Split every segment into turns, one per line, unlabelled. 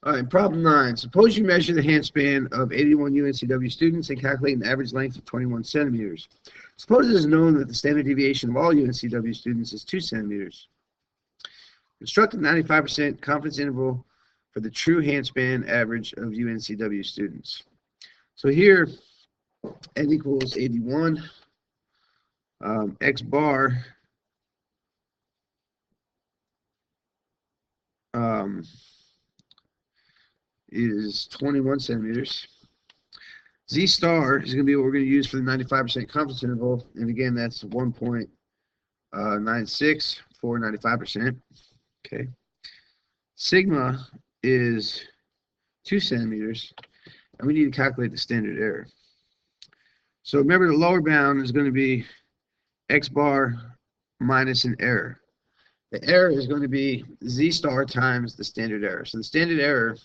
All right, problem 9. Suppose you measure the handspan of 81 UNCW students and calculate an average length of 21 centimeters. Suppose it is known that the standard deviation of all UNCW students is 2 centimeters. Construct a 95% confidence interval for the true handspan average of UNCW students. So here, n equals 81, x bar is 21 centimeters. Z star is going to be what we're going to use for the 95% confidence interval. And again, that's 1.96 for 95%. Okay. Sigma is 2 centimeters. And we need to calculate the standard error. So remember, the lower bound is going to be x bar minus an error. The error is going to be z star times the standard error. So the standard error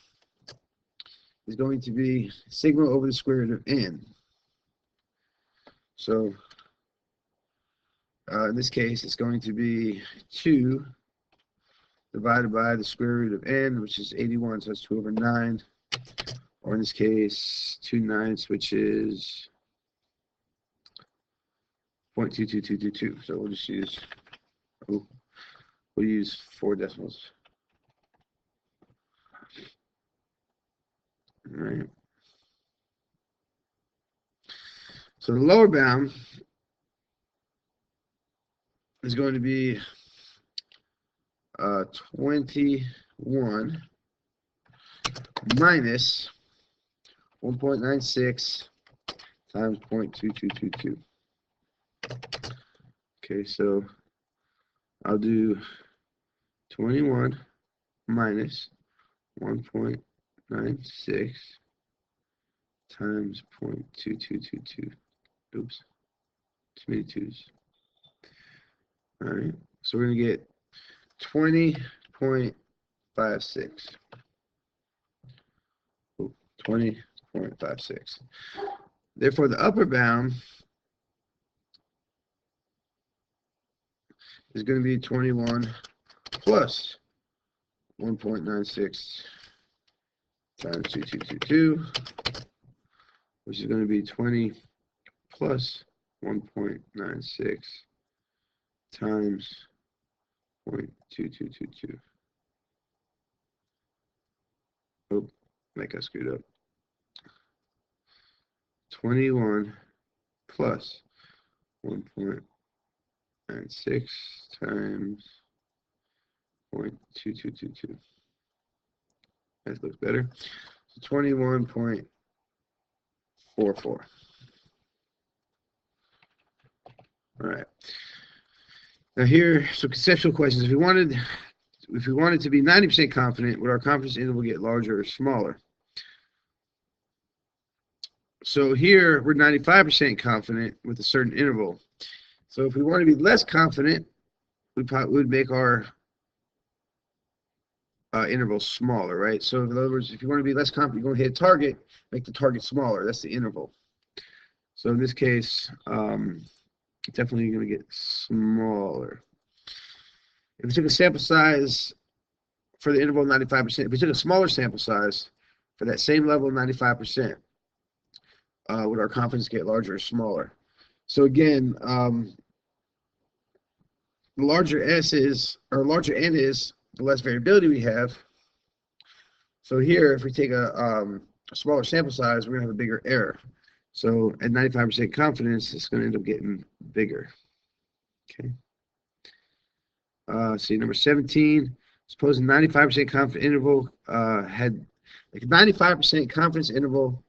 is going to be sigma over the square root of n. So in this case, it's going to be 2 divided by the square root of n, which is 81, so that's 2 over 9. Or in this case, 2/9, which is 0.22222. So we'll just use, we'll use 4 decimals. All right. So the lower bound is going to be 21 minus 1.96 times 0.2222. Okay, so I'll do 21 minus 1.96 times 0.2222. Oops, too many twos. All right, so we're going to get 20.56. 20.56. Therefore, the upper bound is going to be 21 plus 1.96 times 2222, which is going to be 20 plus 1.96 times 0.2222. Oh, like I screwed up. 21 plus 1.96 times 0.2222. That looks better. So 21.44. All right. Now here, so conceptual questions. If we wanted to be 90% confident, would our confidence interval get larger or smaller? So here we're 95% confident with a certain interval. So if we want to be less confident, we would make our interval smaller, right? So in other words, if you want to be less confident, you're going to hit a target, make the target smaller. That's the interval. So in this case, definitely going to get smaller. If we took a sample size for the interval 95%, if we took a smaller sample size for that same level of 95%, would our confidence get larger or smaller? So again, the larger S is, or larger N is, the less variability we have. So here, if we take a smaller sample size, we're going to have a bigger error. So at 95% confidence, it's going to end up getting bigger. Okay. See, number 17, suppose a 95% confidence interval had, like a 95% confidence interval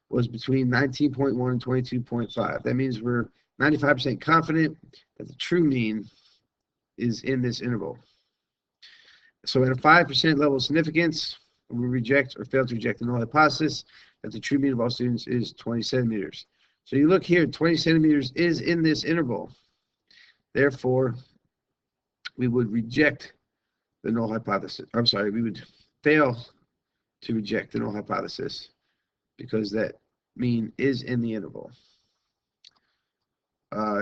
was between 19.1 and 22.5. That means we're 95% confident that the true mean is in this interval. So at a 5% level of significance, we reject or fail to reject the null hypothesis that the true mean of all students is 20 centimeters. So you look here, 20 centimeters is in this interval. Therefore, we would reject the null hypothesis. I'm sorry, we would fail to reject the null hypothesis because that mean is in the interval.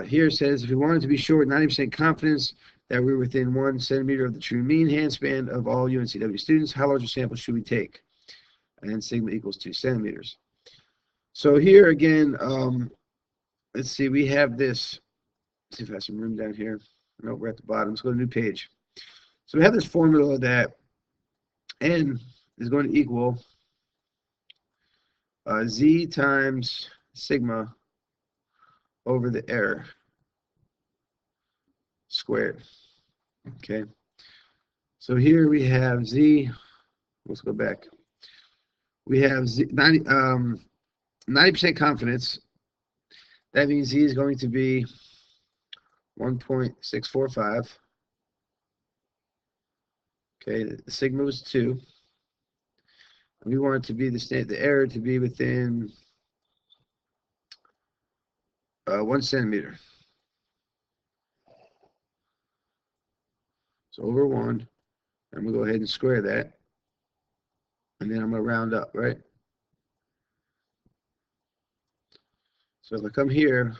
Here it says, if we wanted to be sure with 90% confidence that we're within 1 centimeter of the true mean handspan of all UNCW students, how large a sample should we take? and sigma equals 2 centimeters. So here again, let's see, we have this. Let's see if I have some room down here. No, we're at the bottom. Let's go to new page. So we have this formula that n is going to equal z times sigma over the error squared. Okay. So here we have z. Let's go back. We have z, 90% confidence. That means z is going to be 1.645. Okay, the sigma was 2. We want it to be the error to be within 1 centimeter. So over 1, I'm going to go ahead and square that. And then I'm going to round up, right? So if I come here,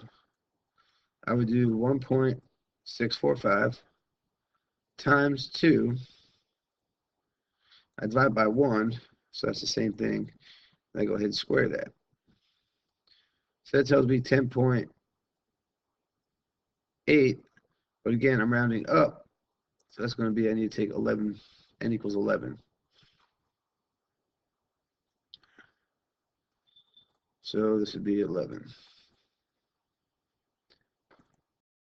I would do 1.645 times 2. I divide by 1, so that's the same thing. I go ahead and square that. So that tells me 10.8, but again, I'm rounding up. So that's going to be, I need to take 11, n equals 11. So this would be 11.